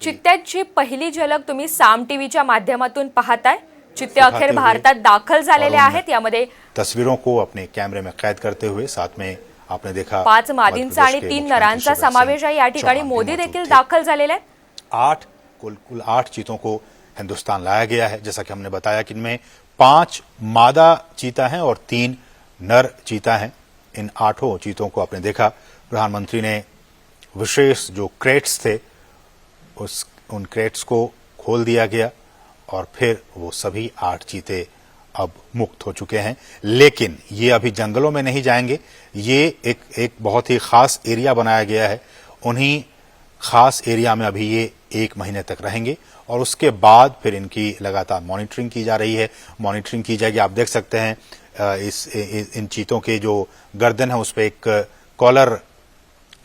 चित्त्याची पहिली झलक तुम्ही साम टीव्हीच्या माध्यमातून पाहताय। चित्ते अखेर भारतात दाखल झालेले आहेत। यामध्ये तस्वीरों को अपने कैमरे में कैद करते हुए साथ में आपने देखा 5 मादींचा आणि 3 नरांचा समावेश आहे। या ठिकाणी मोदी देखील दाखल झालेले आहेत। कुल 8 चीतों को हिंदुस्तान लाया गया है। जैसा कि हमने बताया कि इनमें 5 मादा चीता हैं और 3 नर चीता हैं। इन 8 चीतों को आपने देखा, प्रधानमंत्री ने विशेष जो क्रेट्स थे उन क्रेट्स को खोल दिया गया और फिर वो सभी 8 चीते अब मुक्त हो चुके हैं। लेकिन ये अभी जंगलों में नहीं जाएंगे। ये एक बहुत ही खास एरिया बनाया गया है। उन्हीं खास एरिया में अभी ये 1 महीने तक रहेंगे और उसके बाद फिर इनकी लगातार मॉनिटरिंग की जा रही है। मॉनिटरिंग की जाएगी। आप देख सकते हैं इन चीतों के जो गर्दन है उस पर एक कॉलर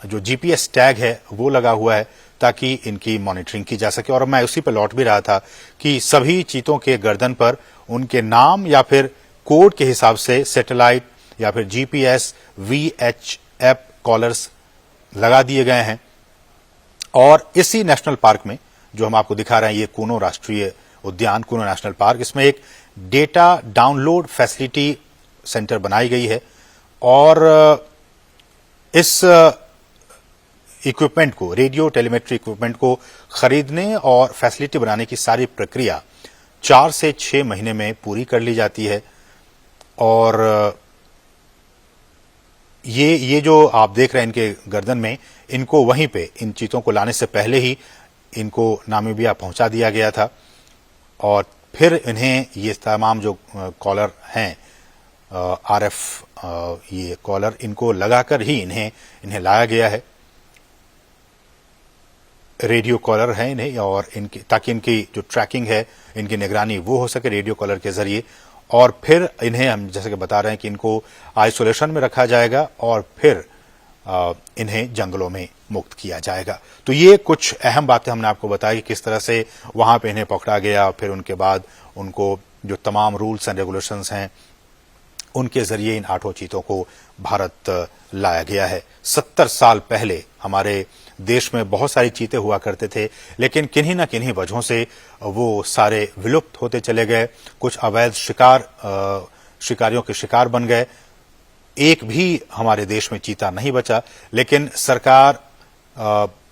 जो जीपीएस टैग है वो लगा हुआ है ताकि इनकी मॉनिटरिंग की जा सके। और मैं उसी पर लौट भी रहा था कि सभी चीतों के गर्दन पर उनके नाम या फिर कोड के हिसाब से सैटेलाइट या फिर जीपीएस वीएचएफ कॉलर्स लगा दिए गए हैं। और इसी नेशनल पार्क में जो हम आपको दिखा रहे हैं, ये कूनो राष्ट्रीय उद्यान, कूनो नेशनल पार्क, इसमें एक डेटा डाउनलोड फैसिलिटी सेंटर बनाई गई है और इस इक्विपमेंट को, रेडियो टेलीमेट्री इक्विपमेंट को खरीदने और फैसिलिटी बनाने की सारी प्रक्रिया 4 से 6 महीने में पूरी कर ली जाती है। और ये जो आप देख रहे हैं इनके गर्दन में, इनको वहीं पे इन चीतों को लाने से पहले ही इनको नामीबिया पहुंचा दिया गया था और फिर इन्हें ये तमाम जो कॉलर हैं आरएफ ये कॉलर, इनको लगाकर ही इन्हें लाया गया है। रेडियो कॉलर है इन्हें और इनकी, ताकि इनकी जो ट्रैकिंग है, इनकी निगरानी वो हो सके रेडियो कॉलर के जरिए। और फिर इन्हें हम जैसे कि बता रहे हैं कि इनको आइसोलेशन में रखा जाएगा और फिर इन्हें जंगलों में मुक्त किया जाएगा। तो ये कुछ अहम बातें हमने आपको बताई कि किस तरह से वहां पे इन्हें पकड़ा गया, फिर उनके बाद उनको जो तमाम रूल्स एंड रेगुलेशंस हैं उनके जरिए इन 8 चीतों को भारत लाया गया है। 70 साल पहले हमारे देश में बहुत सारी चीते हुआ करते थे, लेकिन किन्हीं न किन्हीं वजहों से वो सारे विलुप्त होते चले गए। कुछ अवैध शिकारियों के शिकार बन गए। एक भी हमारे देश में चीता नहीं बचा। लेकिन सरकार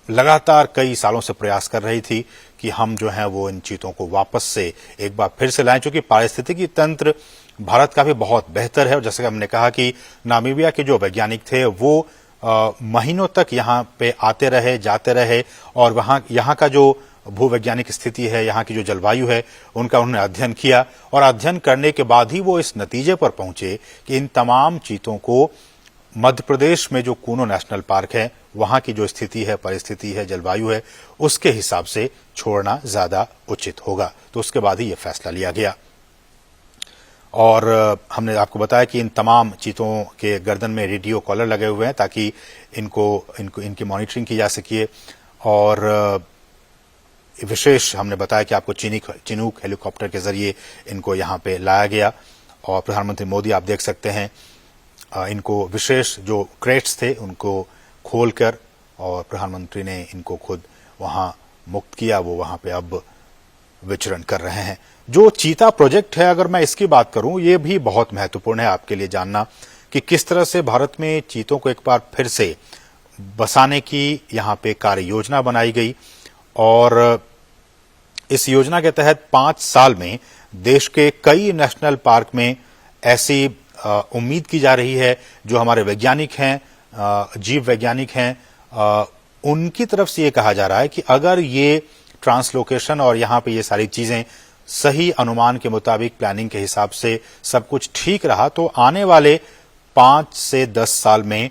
लगातार कई सालों से प्रयास कर रही थी कि हम जो है वो इन चीतों को वापस से एक बार फिर से लाएं, चूंकि पारिस्थितिकी तंत्र भारत का भी बहुत बेहतर है। और जैसे कि हमने कहा कि नामीबिया के जो वैज्ञानिक थे वो महीनों तक यहाँ पे आते रहे, जाते रहे और यहाँ का जो भूवैज्ञानिक स्थिति है, यहाँ की जो जलवायु है, उनका उन्होंने अध्ययन किया और अध्ययन करने के बाद ही वो इस नतीजे पर पहुंचे कि इन तमाम चीतों को मध्य प्रदेश में जो कूनो नेशनल पार्क है, वहां की जो स्थिति है, परिस्थिति है, जलवायु है, उसके हिसाब से छोड़ना ज्यादा उचित होगा। तो उसके बाद ही ये फैसला लिया गया। और हमने आपको बताया कि इन तमाम चीतों के गर्दन में रेडियो कॉलर लगे हुए हैं ताकि इनकी मॉनिटरिंग की जा सके। और विशेष हमने बताया कि आपको चिनूक हेलीकॉप्टर के जरिए इनको यहाँ पे लाया गया और प्रधानमंत्री मोदी आप देख सकते हैं इनको विशेष जो क्रेट्स थे उनको खोलकर और प्रधानमंत्री ने इनको खुद वहां मुक्त किया। वो वहां पे अब विचरण कर रहे हैं। जो चीता प्रोजेक्ट है, अगर मैं इसकी बात करूं, ये भी बहुत महत्वपूर्ण है आपके लिए जानना कि किस तरह से भारत में चीतों को एक बार फिर से बसाने की यहाँ पे कार्य योजना बनाई गई। और इस योजना के तहत 5 साल में देश के कई नेशनल पार्क में ऐसी उम्मीद की जा रही है, जो हमारे वैज्ञानिक हैं, जीव वैज्ञानिक हैं, उनकी तरफ से ये कहा जा रहा है कि अगर ये ट्रांसलोकेशन और यहाँ पे ये सारी चीजें सही अनुमान के मुताबिक, प्लानिंग के हिसाब से सब कुछ ठीक रहा, तो आने वाले 5 से 10 साल में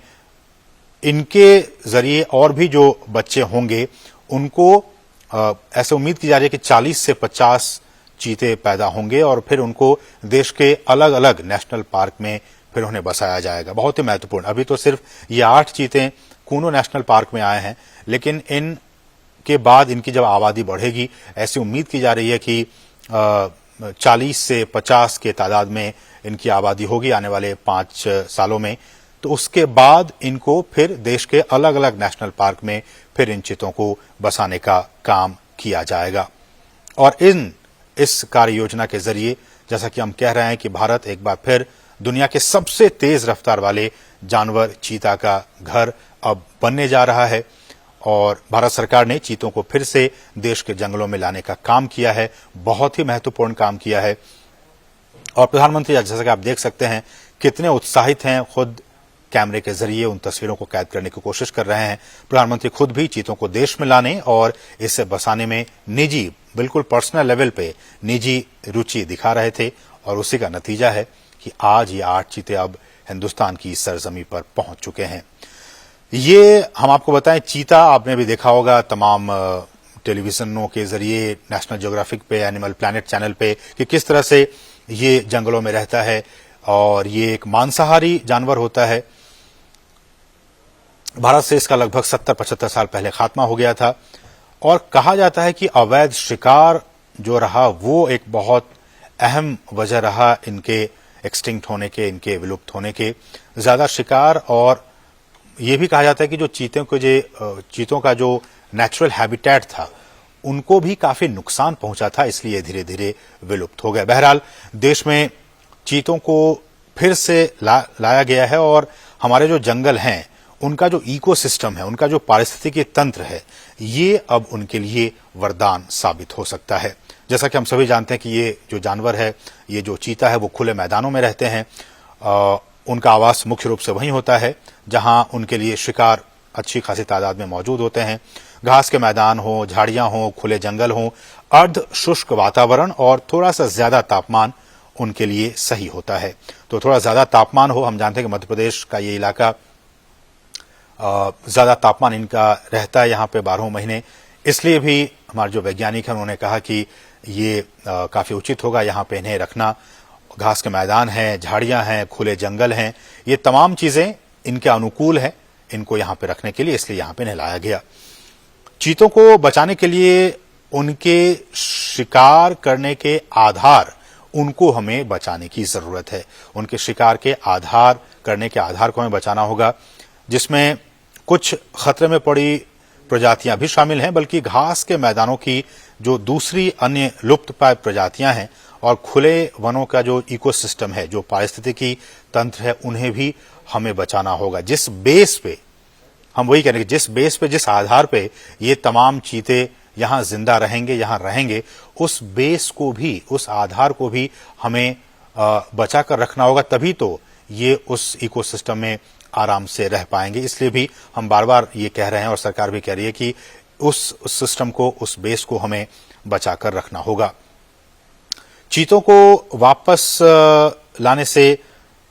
इनके जरिए और भी जो बच्चे होंगे उनको ऐसे उम्मीद की जा रही है कि 40 से 50 चीते पैदा होंगे और फिर उनको देश के अलग अलग नेशनल पार्क में फिर उन्हें बसाया जाएगा। बहुत ही महत्वपूर्ण। अभी तो सिर्फ ये 8 चीते कूनो नेशनल पार्क में आए हैं, लेकिन इनके बाद इनकी जब आबादी बढ़ेगी, ऐसी उम्मीद की जा रही है कि 40 से 50 के तादाद में इनकी आबादी होगी आने वाले 5 सालों में। तो उसके बाद इनको फिर देश के अलग अलग नेशनल पार्क में फिर इन चीतों को बसाने का काम किया जाएगा। और इस कार्य योजना के जरिए जैसा कि हम कह रहे हैं कि भारत एक बार फिर दुनिया के सबसे तेज रफ्तार वाले जानवर चीता का घर अब बनने जा रहा है और भारत सरकार ने चीतों को फिर से देश के जंगलों में लाने का काम किया है, बहुत ही महत्वपूर्ण काम किया है। और प्रधानमंत्री जैसा कि आप देख सकते हैं कितने उत्साहित हैं, खुद कैमरे के जरिए उन तस्वीरों को कैद करने की कोशिश कर रहे हैं। प्रधानमंत्री खुद भी चीतों को देश में लाने और इसे बसाने में निजी, बिल्कुल पर्सनल लेवल पे निजी रुचि दिखा रहे थे और उसी का नतीजा है कि आज ये 8 चीते अब हिंदुस्तान की सरजमी पर पहुंच चुके हैं। ये हम आपको बताएं, चीता आपने भी देखा होगा तमाम टेलीविजनों के जरिए, नेशनल ज्योग्राफिक पे, एनिमल प्लैनेट चैनल पे, कि किस तरह से ये जंगलों में रहता है और ये एक मांसाहारी जानवर होता है। भारत से इसका लगभग 70-75 साल पहले खात्मा हो गया था और कहा जाता है कि अवैध शिकार जो रहा वो एक बहुत अहम वजह रहा इनके एक्सटिंक्ट होने के, इनके विलुप्त होने के। ज्यादा शिकार, और ये भी कहा जाता है कि जो चीतों का जो नेचुरल हैबिटेट था उनको भी काफी नुकसान पहुंचा था, इसलिए धीरे धीरे विलुप्त हो गया। बहरहाल देश में चीतों को फिर से लाया गया है और हमारे जो जंगल हैं उनका जो इकोसिस्टम है, उनका जो पारिस्थितिकी तंत्र है, ये अब उनके लिए वरदान साबित हो सकता है। जैसा कि हम सभी जानते हैं कि ये जो जानवर है, ये जो चीता है, वो खुले मैदानों में रहते हैं। उनका आवास मुख्य रूप से वहीं होता है जहां उनके लिए शिकार अच्छी खासी तादाद में मौजूद होते हैं। घास के मैदान हो, झाड़ियां हो, खुले जंगल हो, अर्ध शुष्क वातावरण और थोड़ा सा ज्यादा तापमान उनके लिए सही होता है। तो थोड़ा ज्यादा तापमान हो, हम जानते हैं कि मध्य प्रदेश का ये इलाका ज्यादा तापमान इनका रहता है यहाँ पे 12 महीने, इसलिए भी हमारे जो वैज्ञानिक हैं उन्होंने कहा कि ये काफी उचित होगा यहाँ पे इन्हें रखना। घास के मैदान हैं, झाड़ियां हैं, खुले जंगल हैं, ये तमाम चीजें इनके अनुकूल है इनको यहाँ पे रखने के लिए, इसलिए यहाँ पे इन्हें लाया गया। चीतों को बचाने के लिए उनके शिकार करने के आधार, उनको हमें बचाने की जरूरत है। उनके शिकार के आधार, करने के आधार को हमें बचाना होगा, जिसमें कुछ खतरे में पड़ी प्रजातियां भी शामिल हैं, बल्कि घास के मैदानों की जो दूसरी अन्य लुप्त प्राय प्रजातियां हैं और खुले वनों का जो इकोसिस्टम है, जो पारिस्थितिकी तंत्र है, उन्हें भी हमें बचाना होगा। जिस बेस पे हम वही कह रहे हैं, जिस बेस पे, जिस आधार पे ये तमाम चीते यहां जिंदा रहेंगे, यहां रहेंगे, उस बेस को भी, उस आधार को भी हमें बचा कर रखना होगा, तभी तो ये उस इकोसिस्टम में आराम से रह पाएंगे। इसलिए भी हम बार बार ये कह रहे हैं और सरकार भी कह रही है कि उस सिस्टम को, उस बेस को हमें बचा कर रखना होगा। चीतों को वापस लाने से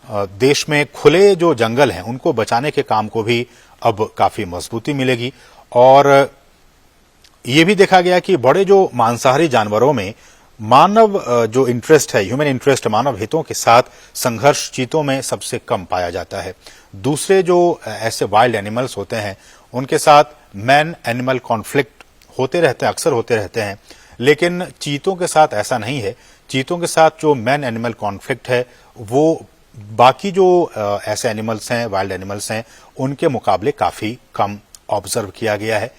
देश में खुले जो जंगल हैं उनको बचाने के काम को भी अब काफी मजबूती मिलेगी। और ये भी देखा गया कि बड़े जो मांसाहारी जानवरों में मानव जो इंटरेस्ट है, ह्यूमन इंटरेस्ट, मानव हितों के साथ संघर्ष चीतों में सबसे कम पाया जाता है। दूसरे जो ऐसे वाइल्ड एनिमल्स होते हैं उनके साथ मैन एनिमल कॉन्फ्लिक्ट होते रहते हैं, अक्सर होते रहते हैं, लेकिन चीतों के साथ ऐसा नहीं है। चीतों के साथ जो मैन एनिमल कॉन्फ्लिक्ट है वो बाकी जो ऐसे एनिमल्स हैं, वाइल्ड एनिमल्स हैं, उनके मुकाबले काफी कम ऑब्जर्व किया गया है।